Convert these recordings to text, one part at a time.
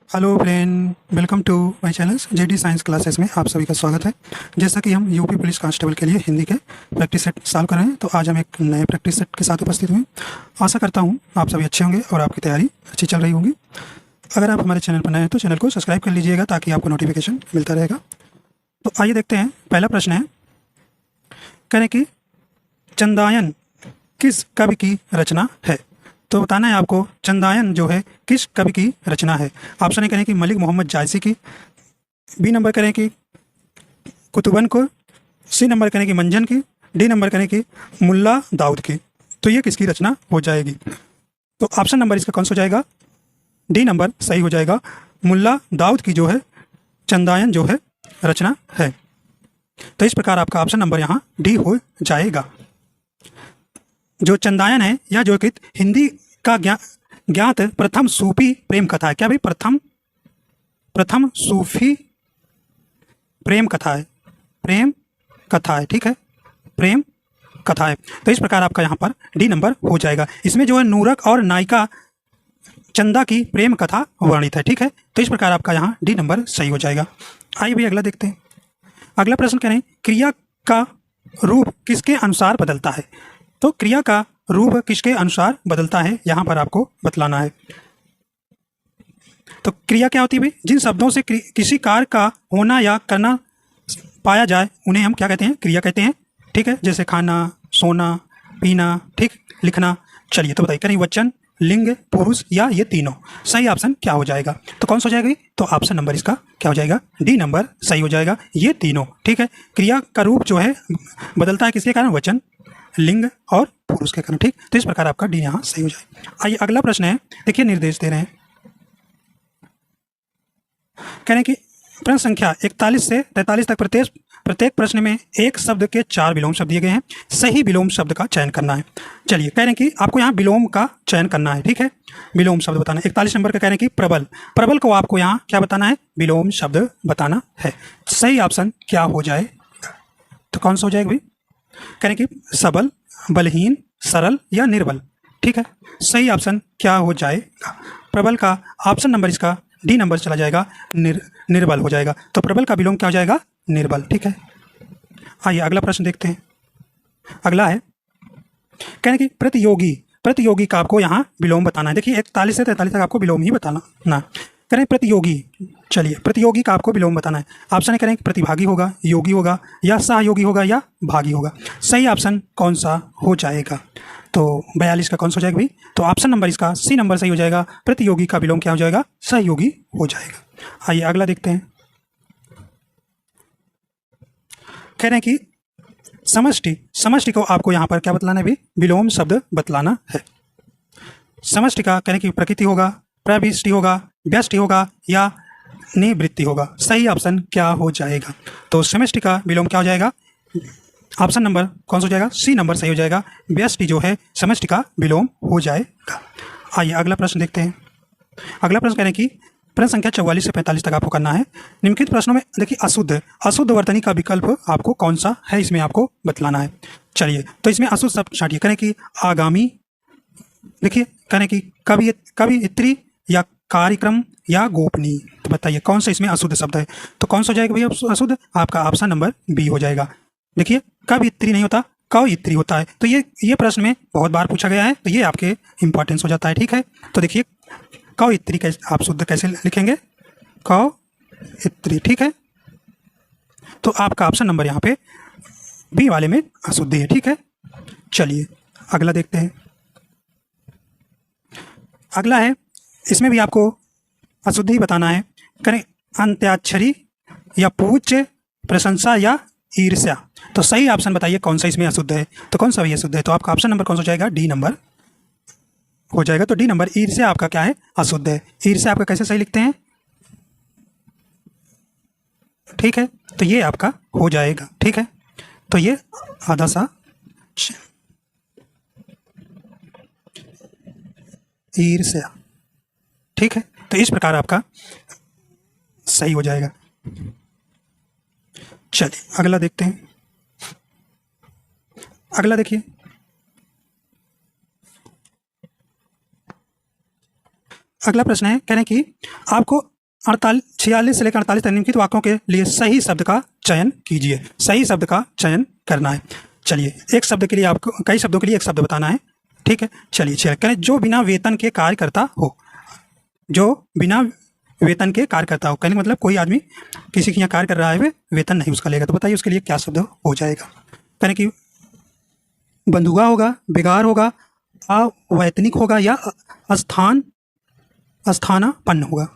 Hello friend, welcome to my channel JD science classes में आप सभी का स्वागत है। जैसा कि हम यूपी पुलिस कांस्टेबल के लिए हिंदी के प्रैक्टिस सेट सॉल्व कर रहे हैं, तो आज हम एक नए प्रैक्टिस सेट के साथ उपस्थित हुए। आशा करता हूं आप सभी अच्छे होंगे और आपकी तैयारी अच्छी चल रही होगी। अगर आप हमारे चैनल पर नए हैं तो चैनल को सब्सक्राइब कर लीजिएगा ताकि आपको नोटिफिकेशन मिलता रहेगा। तो आइए देखते हैं, पहला प्रश्न है, कह रहे कि चंदायन किस कवि की रचना है। तो बताना है आपको चंदायन जो है किस कवि की रचना है। ऑप्शन ए करें कि मलिक मोहम्मद जायसी की, बी नंबर करें कि कुतुबन को, सी नंबर करें कि मंजन की, डी नंबर करें कि मुल्ला दाऊद की। तो ये किसकी रचना हो जाएगी। तो ऑप्शन नंबर इसका कौन सा हो जाएगा, डी नंबर सही हो जाएगा। मुल्ला दाऊद की जो है चंदायन जो है रचना है। तो इस प्रकार आपका ऑप्शन नंबर यहाँ डी हो जाएगा। जो चंदायन है या जो कि हिंदी का ज्ञात प्रथम सूफी प्रेम कथा है। क्या भाई, प्रथम सूफी प्रेम कथा है। प्रेम कथा है, ठीक है, प्रेम कथा है। तो इस प्रकार आपका यहाँ पर डी नंबर हो जाएगा। इसमें जो है नूरक और नायिका चंदा की प्रेम कथा वर्णित है, ठीक है। तो इस प्रकार आपका यहाँ डी नंबर सही हो जाएगा। आइए भी अगला देखते हैं। अगला प्रश्न कह रहे हैं, क्रिया का रूप किसके अनुसार बदलता है। तो क्रिया का रूप किसके अनुसार बदलता है, यहां पर आपको बतलाना है। तो क्रिया क्या होती है भाई, जिन शब्दों से किसी कार्य का होना या करना पाया जाए उन्हें हम क्या कहते हैं, क्रिया कहते हैं, ठीक है। जैसे खाना, सोना, पीना, ठीक, लिखना। चलिए तो बताइए, कहीं वचन, लिंग, पुरुष या ये तीनों। सही ऑप्शन क्या हो जाएगा, तो कौन सा हो जाएगा। तो ऑप्शन नंबर इसका क्या हो जाएगा, डी नंबर सही हो जाएगा, ये तीनों, ठीक है। क्रिया का रूप जो है बदलता है किसके कारण, वचन, लिंग और पुरुष के कारण, ठीक। तो इस प्रकार आपका डी यहाँ सही हो जाए। आइए अगला प्रश्न है, देखिए निर्देश दे रहे हैं, कह रहे हैं कि प्रश्न संख्या 41 से 43 तक प्रत्येक प्रश्न में एक शब्द के 4 विलोम शब्द दिए गए हैं। सही विलोम शब्द का चयन करना है। चलिए, कह रहे हैं कि आपको यहाँ विलोम का चयन करना है, ठीक है। विलोम शब्द बताना है। 41 नंबर का कह रहे हैं कि प्रबल, प्रबल को आपको यहाँ क्या बताना है, विलोम शब्द बताना है। सही ऑप्शन क्या हो जाए, तो कौन सा हो जाएगा भाई, कह रहे हैं कि सबल, बलहीन, सरल या निर्बल, ठीक है। सही ऑप्शन क्या हो जाएगा, प्रबल का ऑप्शन नंबर इसका डी नंबर चला जाएगा, निर्बल हो जाएगा। तो प्रबल का विलोम क्या हो जाएगा, निर्बल, ठीक है। आइए अगला प्रश्न देखते हैं। अगला है, कह रहे हैं कि प्रतियोगी, प्रतियोगी का आपको यहाँ विलोम बताना है। देखिए 41 से 43 तक आपको विलोम ही बताना ना। करें प्रतियोगी, चलिए प्रतियोगी का आपको विलोम बताना है। ऑप्शन करें प्रतिभागी होगा, योगी होगा या सहयोगी होगा या भागी होगा। सही ऑप्शन कौन सा हो जाएगा, तो 42 का कौन सा हो जाएगा भाई, तो ऑप्शन नंबर इसका सी नंबर सही हो जाएगा। प्रतियोगी का विलोम क्या हो जाएगा, सहयोगी हो जाएगा। आइए अगला देखते हैं। कह रहे हैं कि समष्टि, समष्टि को आपको यहाँ पर क्या बतलाना है भाई, विलोम शब्द बतलाना है। समष्टि का कह रहे हैं कि प्रकृति होगा, प्रविष्टि होगा, व्यष्टि होगा या निवृत्ति होगा। सही ऑप्शन क्या हो जाएगा, तो समष्टि का विलोम क्या हो जाएगा, ऑप्शन नंबर कौन सा हो जाएगा, सी नंबर सही हो जाएगा। व्यष्टि जो है समष्टि का विलोम हो जाएगा। आइए अगला प्रश्न देखते हैं। अगला प्रश्न कह रहे हैं कि प्रश्न संख्या 44 से 45 तक आपको करना है। निम्नलिखित प्रश्नों में देखिए अशुद्ध, अशुद्ध वर्तनी का विकल्प आपको कौन सा है, इसमें आपको बतलाना है। चलिए तो इसमें अशुद्ध शब्द छाटिए। करें कि आगामी, देखिए करें कि कवियत्री या कार्यक्रम या गोपनीय। तो बताइए कौन सा इसमें अशुद्ध शब्द है, तो कौन सा हो जाएगा भैया अशुद्ध, आपका ऑप्शन नंबर बी हो जाएगा। देखिए कवियत्री नहीं होता, कवियत्री होता है। तो ये प्रश्न में बहुत बार पूछा गया है, तो ये आपके इंपॉर्टेंस हो जाता है, ठीक है। तो देखिए कवियत्री कैसे आप शुद्ध कैसे लिखेंगे, कवियत्री, ठीक है। तो आपका ऑप्शन नंबर यहाँ पे बी वाले में अशुद्धि है, ठीक है। चलिए अगला देखते हैं। अगला है, इसमें भी आपको अशुद्धि बताना है। करें अंत्याक्षरी या पूज्य, प्रशंसा या ईर्ष्या। तो सही ऑप्शन बताइए कौन सा इसमें अशुद्ध है, तो कौन सा भी अशुद्ध है, तो आपका ऑप्शन नंबर कौन सा हो जाएगा, डी नंबर हो जाएगा। तो डी नंबर ईर्ष्या आपका क्या है, अशुद्ध है। ईर्ष्या आपका कैसे सही लिखते हैं, ठीक है, तो ये आपका हो जाएगा, ठीक है। तो ये आधा सा ईर्ष्या, ठीक है। तो इस प्रकार आपका सही हो जाएगा। चलिए अगला देखते हैं। अगला देखिए, अगला प्रश्न है, कह रहे हैं कि आपको 46 से लेकर 48 तक निम्नलिखित वाक्यों के लिए सही शब्द का चयन कीजिए। सही शब्द का चयन करना है। चलिए, एक शब्द के लिए आपको, कई शब्दों के लिए एक शब्द बताना है। ठीक है, चलिए करें। जो बिना वेतन के कार्य करता हो, जो बिना वेतन के कार्य करता हो, कहने का मतलब कोई आदमी किसी के यहाँ कार्य कर रहा है, वे वेतन नहीं उसका लेगा, तो बताइए उसके लिए क्या शब्द हो जाएगा। कहने कि बंधुआ होगा, बेगार होगा, अवैतनिक होगा या स्थानापन्न होगा।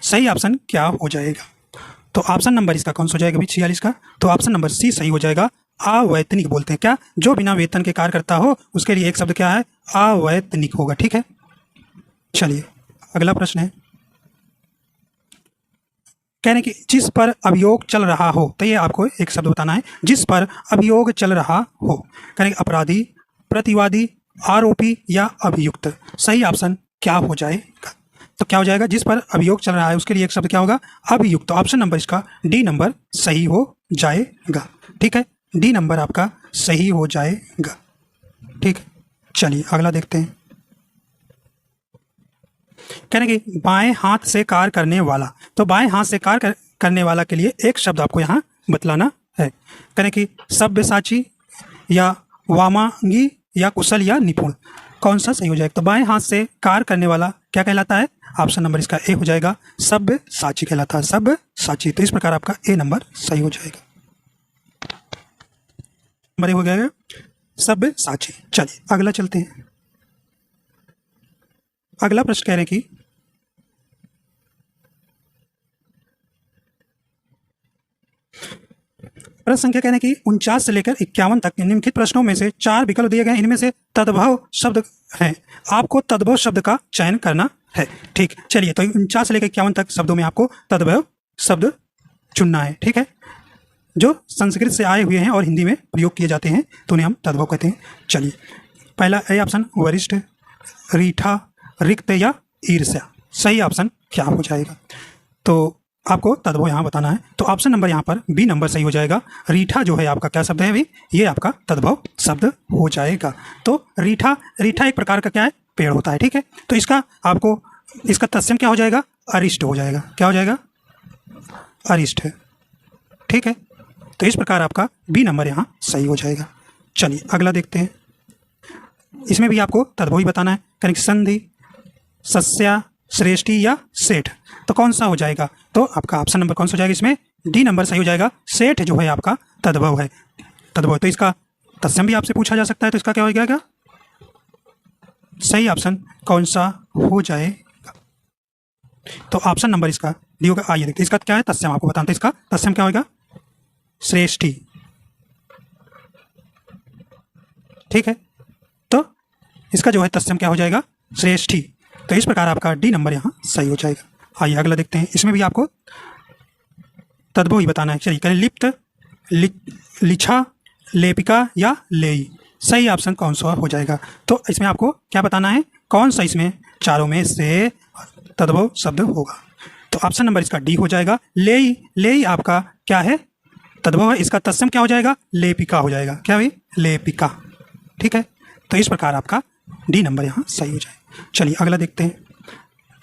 सही ऑप्शन क्या हो जाएगा? तो ऑप्शन नंबर इसका कौन सा हो जाएगा भाई? 46 का, तो ऑप्शन नंबर सी सही हो जाएगा। अवैतनिक बोलते हैं क्या? जो बिना वेतन के कार्य करता हो, उसके लिए एक शब्द क्या है? अवैतनिक होगा। ठीक है, चलिए अगला प्रश्न है। कहने की जिस पर अभियोग चल रहा हो, तो ये आपको एक शब्द बताना है। जिस पर अभियोग चल रहा हो, कहने की अपराधी, प्रतिवादी, आरोपी या अभियुक्त। सही ऑप्शन क्या हो जाएगा? तो क्या हो जाएगा? जिस पर अभियोग चल रहा है उसके लिए एक शब्द क्या होगा? अभियुक्त। तो ऑप्शन नंबर इसका डी नंबर सही हो जाएगा। ठीक है, डी नंबर आपका सही हो जाएगा। ठीक है, चलिए अगला देखते हैं। कहने की बाएं हाथ से कार्य करने वाला, तो बाएं हाथ से कार्य करने वाला के लिए एक शब्द आपको यहाँ बतलाना है। कहने की सब्यसाची या वामांगी या कुशल या निपुण, कौन सा सही हो जाएगा? तो बाएं हाथ से कार्य करने वाला क्या कहलाता है? ऑप्शन नंबर इसका ए हो जाएगा, सब्यसाची कहलाता है, सब्यसाची। तो इस प्रकार आपका ए नंबर सही हो जाएगा। नंबर ए हो गया सब्यसाची। चलिए अगला चलते हैं। अगला प्रश्न कह रहे हैं कि प्रश्न संख्या कहने की 49 से लेकर 51 तक निम्नलिखित प्रश्नों में से 4 विकल्प दिए गए, इनमें से तद्भव शब्द हैं। आपको तद्भव शब्द का चयन करना है। ठीक, चलिए तो 49 से लेकर 51 तक शब्दों में आपको तद्भव शब्द चुनना है। ठीक है, जो संस्कृत से आए हुए हैं और हिंदी में प्रयोग किए जाते हैं तो उन्हें हम तद्भव कहते हैं। चलिए पहला ए ऑप्शन वरिष्ठ, रीठा, रिक्त या ईर्ष्या। सही ऑप्शन क्या हो जाएगा? तो आपको तद्भव यहाँ बताना है। तो ऑप्शन नंबर यहाँ पर बी नंबर सही हो जाएगा। रीठा जो है आपका क्या शब्द है अभी? ये आपका तद्भव शब्द हो जाएगा। तो रीठा एक प्रकार का क्या है? पेड़ होता है। ठीक है, तो इसका आपको इसका तत्सम क्या हो जाएगा? अरिष्ट हो जाएगा। क्या हो जाएगा? अरिष्ट है। ठीक है, तो इस प्रकार आपका बी नंबर यहाँ सही हो जाएगा। चलिए अगला देखते हैं। इसमें भी आपको तद्भव ही बताना है। कनिक संधि, सस्या, श्रेष्ठी या सेठ, तो कौन सा हो जाएगा? तो आपका ऑप्शन नंबर कौन सा हो जाएगा? इसमें डी नंबर सही हो जाएगा। सेठ जो है आपका तद्भव है। तद्भव, तो इसका तत्सम भी आपसे पूछा जा सकता है, तो इसका क्या हो जाएगा? सही ऑप्शन कौन सा हो जाएगा? तो ऑप्शन नंबर इसका डी होगा। आइए देखते हैं इसका क्या है तत्सम, आपको बताते हैं। इसका तत्सम क्या होगा? श्रेष्ठी। ठीक है, तो इसका जो है तत्सम क्या हो जाएगा? श्रेष्ठी। तो इस प्रकार आपका डी नंबर यहाँ सही हो जाएगा। आइए अगला देखते हैं। इसमें भी आपको तद्भव ही बताना है। चलिए करें लिप्त, लिछा, लेपिका या लेई। सही ऑप्शन कौन सा हो जाएगा? तो इसमें आपको क्या बताना है? कौन सा इसमें चारों में से तद्भव शब्द होगा? तो ऑप्शन नंबर इसका डी हो जाएगा। लेई आपका क्या है? तद्भव है। इसका तत्सम क्या हो जाएगा? लेपिका हो जाएगा। क्या भाई? लेपिका। ठीक है, तो इस प्रकार आपका डी नंबर यहाँ सही हो जाएगा। चलिए अगला देखते हैं।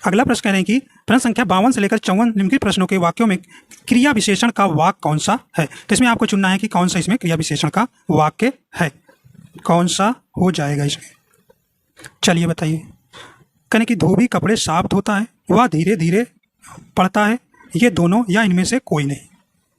अगला प्रश्न कह रहे हैं कि प्रश्न संख्या 52 से लेकर 54 निम्नलिखित प्रश्नों के वाक्यों में क्रिया विशेषण का वाक्य कौन सा है? तो इसमें आपको चुनना है कि कौन सा इसमें क्रिया विशेषण का वाक्य है, कौन सा हो जाएगा इसमें। चलिए बताइए। कहने की धोबी कपड़े साफ धोता है, वह धीरे धीरे पढ़ता है, ये दोनों या इनमें से कोई नहीं।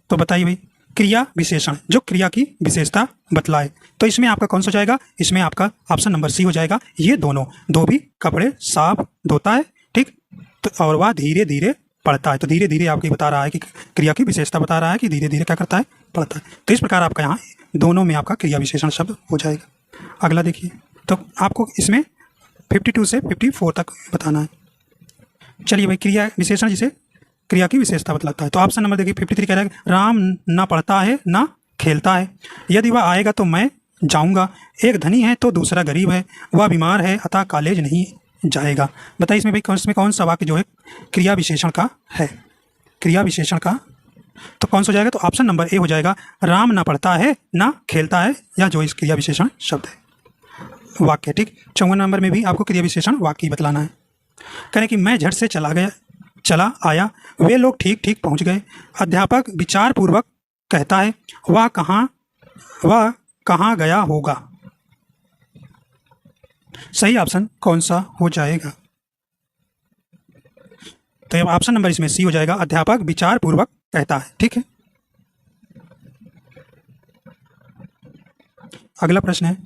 तो बताइए भाई, क्रिया विशेषण जो क्रिया की विशेषता बतलाए, तो इसमें आपका कौन सा हो जाएगा? इसमें आपका ऑप्शन नंबर सी हो जाएगा। ये दोनों, धोबी कपड़े साफ धोता है, ठीक, तो और वह धीरे धीरे पढ़ता है। तो धीरे धीरे आपको बता रहा है कि क्रिया की विशेषता बता रहा है कि धीरे धीरे क्या करता है? पढ़ता है। तो इस प्रकार आपका यहाँ दोनों में आपका क्रिया विशेषण शब्द हो जाएगा। अगला देखिए, तो आपको इसमें 52 से 54 तक बताना है। चलिए भाई, क्रिया विशेषण जिसे क्रिया की विशेषता बतलाता है। तो ऑप्शन नंबर देखिए 53 कह रहा है राम ना पढ़ता है ना खेलता है, यदि वह आएगा तो मैं जाऊंगा, एक धनी है तो दूसरा गरीब है, वह बीमार है अतः कॉलेज नहीं जाएगा। बताइए इसमें भाई कौन सा वाक्य जो है क्रिया विशेषण का है? क्रिया विशेषण का तो कौन सा हो जाएगा? तो ऑप्शन नंबर ए हो जाएगा। राम ना पढ़ता है ना खेलता है, या जो इस क्रिया विशेषण शब्द है वाक्य। ठीक, 54 नंबर में भी आपको क्रिया विशेषण वाक्य बतलाना है। करें कि मैं झट से चला आया, वे लोग ठीक ठीक पहुंच गए। अध्यापक विचारपूर्वक कहता है, वह कहाँ गया होगा। सही ऑप्शन कौन सा हो जाएगा? तो ये ऑप्शन नंबर इसमें सी हो जाएगा, अध्यापक विचारपूर्वक कहता है। ठीक है, अगला प्रश्न है, कह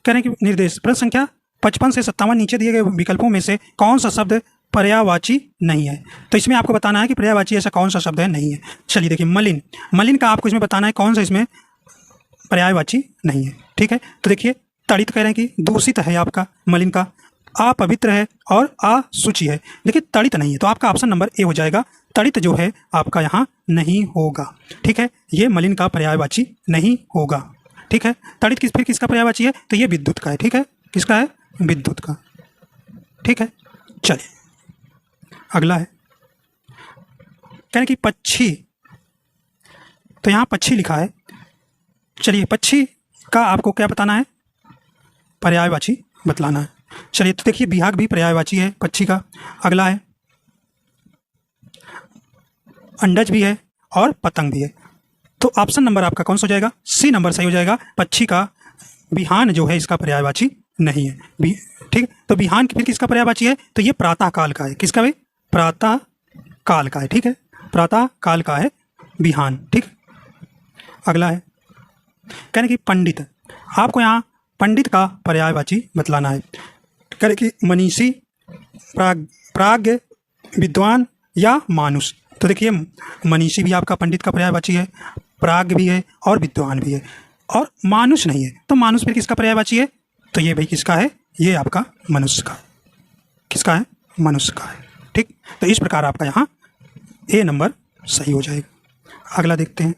रहे हैं कि निर्देश प्रश्न संख्या 55 से 57 नीचे दिए गए विकल्पों में से कौन सा शब्द पर्यायवाची नहीं है। तो इसमें आपको बताना है कि पर्यायवाची ऐसा कौन सा शब्द है नहीं है। चलिए देखिए, मलिन, मलिन का आपको इसमें बताना है कौन सा इसमें पर्यायवाची नहीं है। ठीक है, तो देखिए तड़ित कह रहे हैं कि दूषित है आपका मलिन का, अपवित्र है और अशुचि है। देखिए तड़ित नहीं है, तो आपका ऑप्शन नंबर ए हो जाएगा, तड़ित जो है आपका यहाँ नहीं होगा। ठीक है, ये मलिन का पर्यायवाची नहीं होगा। ठीक है, तड़ित फिर किसका पर्यायवाची है? तो ये विद्युत का है। ठीक है, किसका है? विद्युत का। ठीक है, चलिए अगला है, कह रहे कि पक्षी, तो यहाँ पक्षी लिखा है। चलिए पक्षी का आपको क्या बताना है? पर्यायवाची बतलाना है। चलिए तो देखिए बिहाग भी पर्यायवाची है पक्षी का। अगला है अंडज भी है और पतंग भी है। तो ऑप्शन नंबर आपका कौन सा हो जाएगा? सी नंबर सही हो जाएगा। पक्षी का बिहान जो है इसका पर्यायवाची नहीं है। ठीक, तो बिहान फिर किसका पर्यायवाची है? तो ये प्रातः काल का है। किसका भाई? प्रातः काल का है। ठीक है, प्रातः काल का है बिहान। ठीक, अगला है, कहने कि पंडित, आपको यहाँ पंडित का पर्यायवाची बतलाना है। कह कि मनीषी, प्राज्ञ, विद्वान या मानुष। तो देखिए मनीषी भी आपका पंडित का पर्यायवाची है, प्राज्ञ भी है और विद्वान भी है, और मानुष नहीं है। तो मानुष फिर किसका पर्यायवाची है? तो ये भाई किसका है? ये आपका मनुष्य का। किसका है? मनुष्य का है। ठीक, तो इस प्रकार आपका यहाँ ए नंबर सही हो जाएगा। अगला देखते हैं,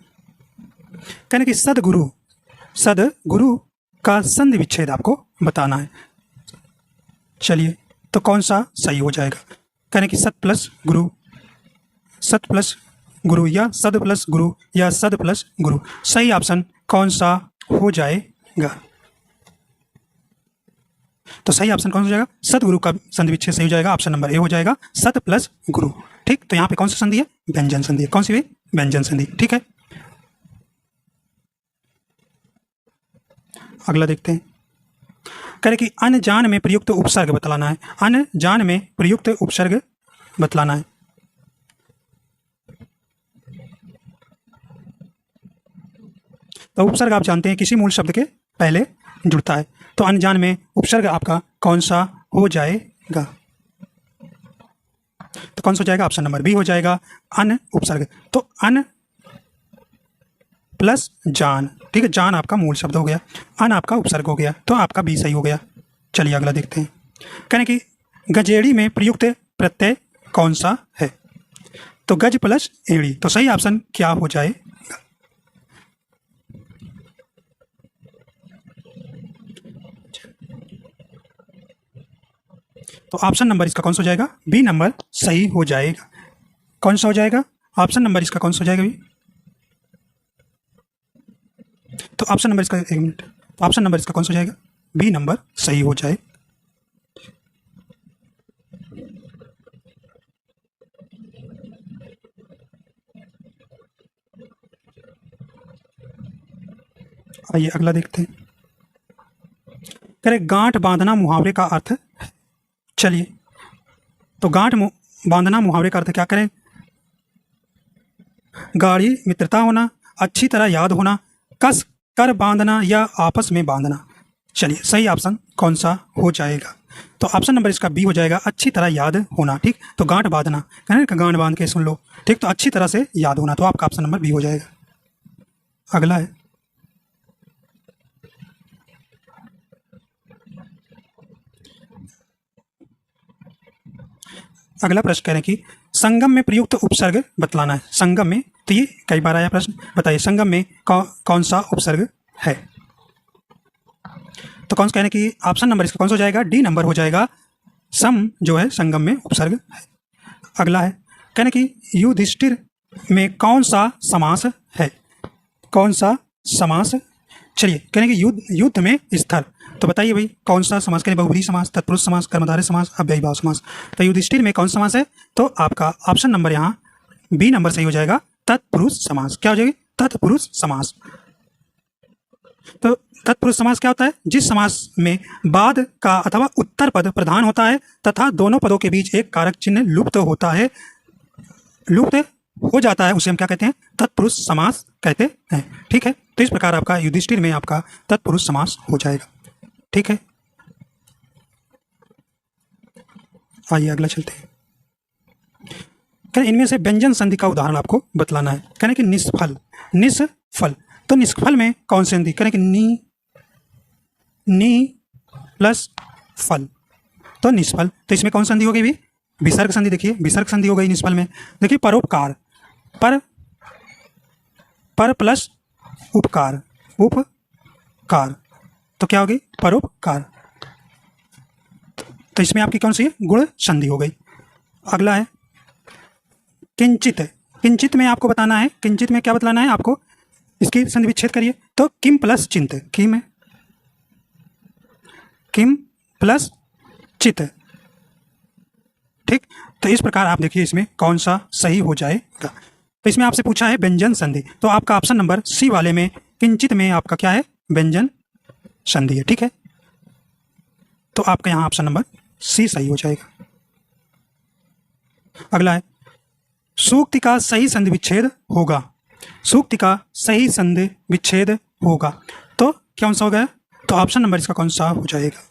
कहने कि सदगुरु का संधि विच्छेद आपको बताना है। चलिए तो कौन सा सही हो जाएगा? कहने कि सत प्लस गुरु या सद प्लस गुरु या सद प्लस गुरु। सही ऑप्शन कौन सा हो जाएगा? तो सही ऑप्शन कौन सा हो जाएगा? सतगुरु का संधि विच्छेद सही हो जाएगा। ऑप्शन नंबर ए हो जाएगा, सत प्लस गुरु। ठीक, तो यहाँ पे कौन सी संधि है? व्यंजन संधि है। कौन सी? व्यंजन संधि। ठीक है, अगला देखते हैं, कह रहे कि अनजान में प्रयुक्त उपसर्ग बतलाना है। अनजान में प्रयुक्त उपसर्ग बतलाना है। तो उपसर्ग आप जानते हैं किसी मूल शब्द के पहले जुड़ता है। तो अनजान में उपसर्ग आपका कौन सा हो जाएगा? तो कौन सा हो जाएगा? ऑप्शन नंबर बी हो जाएगा, अन उपसर्ग। तो अन प्लस जान। ठीक है, जान आपका मूल शब्द हो गया, अन आपका उपसर्ग हो गया, तो आपका बी सही हो गया। चलिए अगला देखते हैं, कहने कि गजेड़ी में प्रयुक्त प्रत्यय कौन सा है? तो गज प्लस एड़ी। तो सही ऑप्शन क्या हो जाए? तो ऑप्शन नंबर इसका कौन सा हो जाएगा? बी नंबर सही हो जाएगा। कौन सा हो जाएगा? ऑप्शन नंबर इसका कौन सा हो जाएगा? तो ऑप्शन नंबर इसका, एक मिनट, तो ऑप्शन नंबर इसका कौन सा हो जाएगा? बी नंबर सही हो जाए। आइए अगला देखते हैं, कह गांठ बांधना मुहावरे का अर्थ है। चलिए तो गांठ बांधना मुहावरे का अर्थ क्या करें? गाढ़ी मित्रता होना, अच्छी तरह याद होना, कस कर बांधना या आपस में बांधना। चलिए सही ऑप्शन कौन सा हो जाएगा? तो ऑप्शन नंबर इसका बी हो जाएगा, अच्छी तरह याद होना। ठीक, तो गांठ बांधना, कहना गांठ बांध के सुन लो। ठीक, तो अच्छी तरह से याद होना, तो आपका ऑप्शन नंबर बी हो जाएगा। अगला है, अगला प्रश्न कह रहे हैं कि संगम में प्रयुक्त उपसर्ग बतलाना है। संगम में, तो ये कई बार आया प्रश्न, बताइए संगम में कौन सा उपसर्ग है? तो कौन सा कहने की ऑप्शन नंबर इसका कौन सा हो जाएगा? डी नंबर हो जाएगा, सम जो है संगम में उपसर्ग है। अगला है, कहने की युधिष्ठिर में कौन सा समास है? कौन सा समास? चलिए कहने की युद्ध में स्थल, तो बताइए भाई कौन सा समास करें, बहुब्रीहि समास, तत्पुरुष समास, कर्मधारय समास, अव्ययी भाव समास। तो युधिष्ठिर में कौन सा समास है, तो आपका ऑप्शन नंबर यहाँ बी नंबर सही हो जाएगा, तत्पुरुष समास। क्या हो जाएगी, तत्पुरुष समास। तो तत्पुरुष समास क्या होता है, जिस समास में बाद का अथवा उत्तर पद प्रधान होता है तथा दोनों पदों के बीच एक कारक चिन्ह लुप्त होता है, लुप्त हो जाता है, उसे हम क्या कहते हैं, तत्पुरुष समास कहते हैं। ठीक है, तो इस प्रकार आपका युधिष्ठिर में आपका तत्पुरुष समास हो जाएगा। ठीक है, आइए अगला चलते हैं। कहने इनमें से व्यंजन संधि का उदाहरण आपको बतलाना है। कहने कि निष्फल, निष्फल, तो निष्फल में कौन सी संधि, कहने कि नी प्लस फल, तो निष्फल। तो इसमें कौन संधि हो गई भी, विसर्ग संधि। देखिए विसर्ग संधि हो गई निष्फल में। देखिए परोपकार, पर प्लस उपकार, उपकार, तो क्या होगी, परोपकार। तो इसमें आपकी कौन सी है, गुण संधि हो गई। अगला है किंचित। किंचित में आपको बताना है, किंचित में क्या बतलाना है आपको, इसकी संधि विच्छेद करिए। तो किम प्लस चिंत, किम प्लस चित। ठीक, तो इस प्रकार आप देखिए इसमें कौन सा सही हो जाएगा। तो इसमें आपसे पूछा है व्यंजन संधि, तो आपका ऑप्शन नंबर सी वाले में किंचित में आपका क्या है, व्यंजन संधि है। ठीक है, तो आपका यहाँ ऑप्शन नंबर सी सही हो जाएगा। अगला है सूक्ति का सही संधि विच्छेद होगा, सूक्ति का सही संधि विच्छेद होगा, तो कौन सा हो गया, तो ऑप्शन नंबर इसका कौन सा हो जाएगा,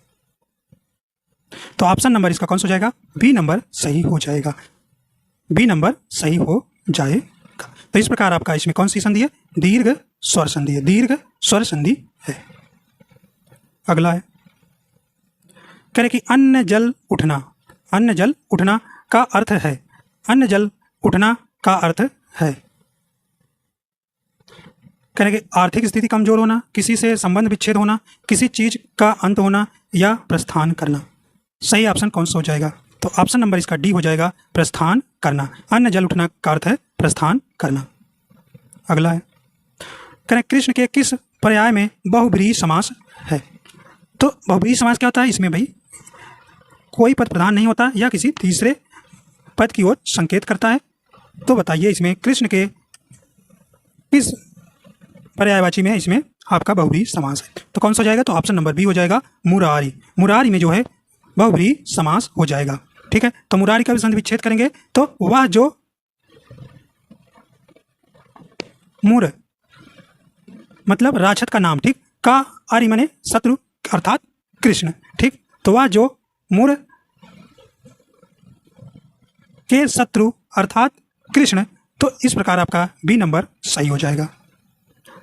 तो ऑप्शन नंबर इसका कौन सा हो जाएगा, बी नंबर सही हो जाएगा, बी नंबर सही हो जाएगा। तो इस प्रकार आपका इसमें कौन सी संधि है, दीर्घ स्वर संधि है, दीर्घ स्वर संधि है। अगला है कह रहे कि अन्न जल उठना, अन्न जल उठना का अर्थ है, अन्न जल उठना का अर्थ है, कह रहे कि आर्थिक स्थिति कमजोर होना, किसी से संबंध विच्छेद होना, किसी चीज का अंत होना या प्रस्थान करना। सही ऑप्शन कौन सा हो जाएगा, तो ऑप्शन नंबर इसका डी हो जाएगा, प्रस्थान करना। अन्न जल उठना का अर्थ है प्रस्थान करना। अगला है कह रहे कृष्ण के किस पर्याय में बहुब्रीहि समास है, तो बहुब्रीहि समास क्या होता है, इसमें भाई कोई पद प्रधान नहीं होता या किसी तीसरे पद की ओर संकेत करता है। तो बताइए इसमें कृष्ण के किस पर्यायवाची में इसमें आपका बहुब्रीहि समास है, तो कौन सा हो जाएगा, तो ऑप्शन नंबर बी हो जाएगा, मुरारी। मुरारी में जो है बहुब्रीहि समास हो जाएगा। ठीक है, तो मुरारी का भी संधि विच्छेद करेंगे, तो वह जो मुर मतलब राक्षस का नाम, ठीक, का आर्य माने शत्रु अर्थात कृष्ण। ठीक, तो वह जो मुर के शत्रु अर्थात कृष्ण, तो इस प्रकार आपका बी नंबर सही हो जाएगा।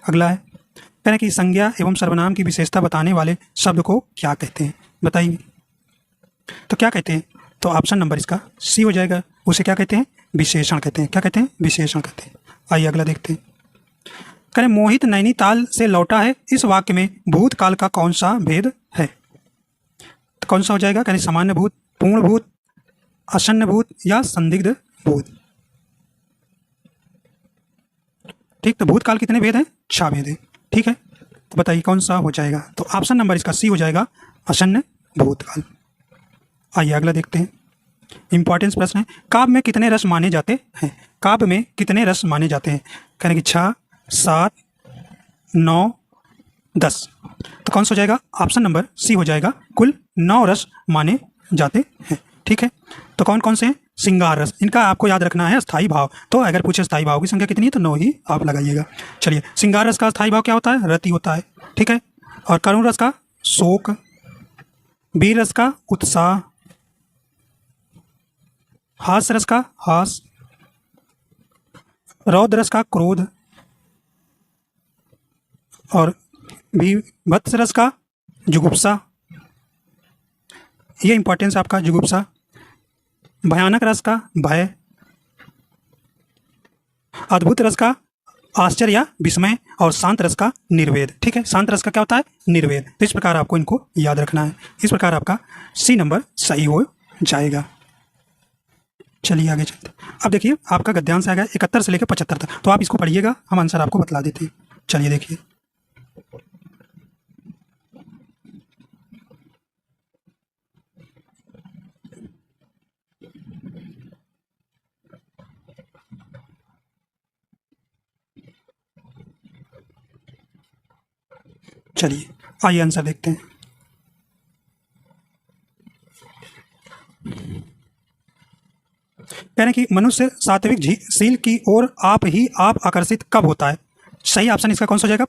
अगला है कहने कि संज्ञा एवं सर्वनाम की विशेषता बताने वाले शब्द को क्या कहते हैं, बताइए। तो क्या कहते हैं, तो ऑप्शन नंबर इसका सी हो जाएगा, उसे क्या कहते हैं, विशेषण कहते हैं। क्या कहते हैं, विशेषण कहते हैं। आइए अगला देखते हैं। करें मोहित नैनीताल से लौटा है, इस वाक्य में भूतकाल का कौन सा भेद है, तो कौन सा हो जाएगा, करें सामान्य भूत, पूर्ण भूत, आसन्न भूत या संदिग्ध भूत। ठीक, तो भूतकाल कितने भेद हैं, 6 भेद है। ठीक है, तो बताइए कौन सा हो जाएगा, तो ऑप्शन नंबर इसका सी हो जाएगा, आसन्न भूतकाल। आइए अगला देखते हैं। इंपॉर्टेंस प्रश्न है, काव्य में कितने रस माने जाते हैं, काव्य में कितने रस माने जाते हैं, कहने की 6, 7, 9, 10, तो कौन सा हो जाएगा, ऑप्शन नंबर सी हो जाएगा, कुल 9 रस माने जाते हैं। ठीक है, तो कौन कौन से हैं, श्रृंगार रस, इनका आपको याद रखना है स्थायी भाव, तो अगर पूछे स्थायी भाव की संख्या कितनी है तो 9 ही आप लगाइएगा। चलिए, श्रृंगार रस का स्थायी भाव क्या होता है, रति होता है। ठीक है, और करुण रस का शोक, वीर रस का उत्साह, हास्य रस का हास, रौद्र रस का क्रोध, और भीभत्स रस का जुगुप्सा। ये इंपॉर्टेंस आपका जुगुप्सा। भयानक रस का भय, अद्भुत रस का आश्चर्य या विस्मय, और शांत रस का निर्वेद। ठीक है, शांत रस का क्या होता है, निर्वेद। तो इस प्रकार आपको इनको याद रखना है। इस प्रकार आपका सी नंबर सही हो जाएगा। चलिए आगे चलते। अब देखिए आपका गद्यांश आ गया 71 से लेकर 75 तक, तो आप इसको पढ़िएगा, हम आंसर आपको बतला देते हैं। चलिए देखिए, चलिए आइए आंसर देखते हैं। कह रहे हैं कि मनुष्य सात्विक शील की ओर आप ही आप आकर्षित कब होता है? सही ऑप्शन इसका कौन सा हो जाएगा?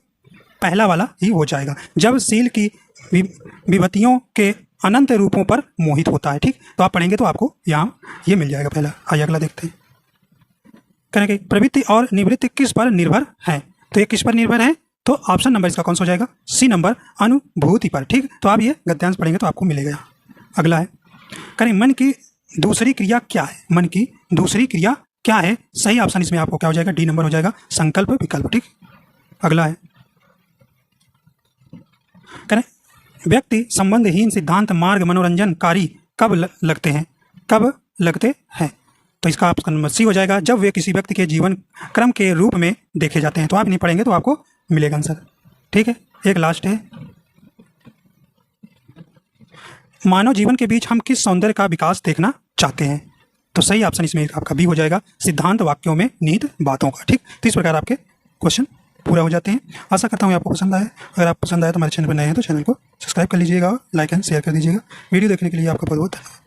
पहला वाला ही हो जाएगा, जब शील की विभूतियों के अनंत रूपों पर मोहित होता है। ठीक, तो आप पढ़ेंगे तो आपको यहाँ ये मिल जाएगा पहला। आइए अगला देखते हैं। कह रहे हैं कि प्रवृत्ति और निवृत्ति किस पर निर्भर है? तो ये किस पर निर्भर है? तो ऑप्शन नंबर इसका कौन सा हो जाएगा? सी नंबर, अनुभूति पर। ठीक, तो आप ये गद्यांश पढ़ेंगे तो आपको मिलेगा। अगला है, करें मन की दूसरी क्रिया क्या है? मन की दूसरी क्रिया क्या है? सही ऑप्शन इसमें आपको क्या हो जाएगा? डी नंबर हो जाएगा, संकल्प विकल्प। ठीक, अगला है, करें व्यक्ति संबंधहीन सिद्धांत मार्ग मनोरंजनकारी कब लगते हैं? कब लगते हैं? तो इसका ऑप्शन नंबर सी हो जाएगा, जब वे किसी व्यक्ति के जीवन क्रम के रूप में देखे जाते हैं। तो आप नहीं पढ़ेंगे तो आपको मिलेगा आंसर। ठीक है, एक लास्ट है, मानव जीवन के बीच हम किस सौंदर्य का विकास देखना चाहते हैं? तो सही ऑप्शन इसमें आपका बी हो जाएगा, सिद्धांत वाक्यों में निहित बातों का। ठीक, तो इस प्रकार आपके क्वेश्चन पूरा हो जाते हैं। आशा करता हूँ आपको पसंद आए। अगर आप पसंद आए तो हमारे चैनल पर नए हैं तो चैनल को सब्सक्राइब कर लीजिएगा और लाइक एंड शेयर कर दीजिएगा। वीडियो देखने के लिए आपका बहुत बहुत धन्यवाद।